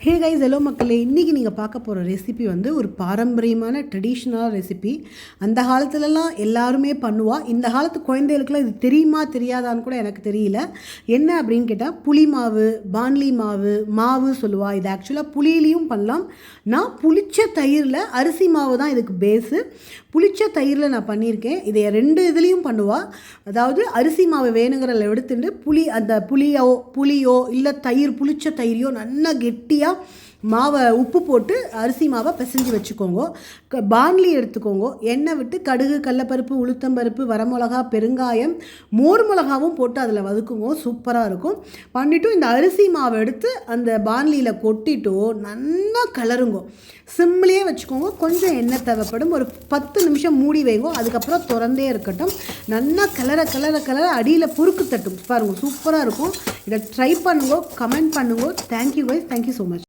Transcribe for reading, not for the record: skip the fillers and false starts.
Hey guys, hello மக்களே. இன்றைக்கி நீங்கள் பார்க்க போகிற ரெசிபி வந்து ஒரு பாரம்பரியமான ட்ரெடிஷ்னல் ரெசிபி. அந்த காலத்துலலாம் எல்லாருமே பண்ணுவா. இந்த காலத்து குழந்தைகளுக்குலாம் இது தெரியுமா தெரியாதான்னு கூட எனக்கு தெரியல. என்ன அப்படின்னு கேட்டால், புளி மாவு, பான்லி மாவு, மாவு சொல்லுவா. இது ஆக்சுவலாக புளியிலையும் பண்ணலாம். நான் புளிச்ச தயிரில், அரிசி மாவு தான் இதுக்கு பேஸு. புளிச்ச தயிரில் நான் பண்ணியிருக்கேன். இதை 2 இதுலேயும் பண்ணுவாள். அதாவது அரிசி மாவு வேணுங்கிறத எடுத்துட்டு அந்த புளியோ இல்லை தயிர், புளிச்ச தயிரையோ நல்லா கெட்டியாக மாவை உப்பு போட்டு அரிசி மாவை பிசைஞ்சு வச்சுக்கோங்க. பான்லி எடுத்துக்கோங்க. எண்ணெய் விட்டு கடுகு, கடலப்பருப்பு, உளுத்தம்பருப்பு, வரமிளகா, பெருங்காயம், மோர் மிளகாவும் போட்டு அதில் வதக்குங்க. சூப்பராக இருக்கும். பண்ணிவிட்டு இந்த அரிசி மாவை எடுத்து அந்த பான்லியில் கொட்டிட்டோ நல்லா கலருங்க. சிம்லேயே வச்சுக்கோங்க. கொஞ்சம் எண்ணெய் தேவைப்படும். ஒரு 10 நிமிஷம் மூடி வைங்க. அதுக்கப்புறம் திறந்தே இருக்கட்டும். நல்லா கலர அடியில் புருக்கு தட்டும் பாருங்கள். சூப்பராக இருக்கும். இதை ட்ரை பண்ணுங்க, கமெண்ட் பண்ணுங்க. Thank you guys, thank you so much.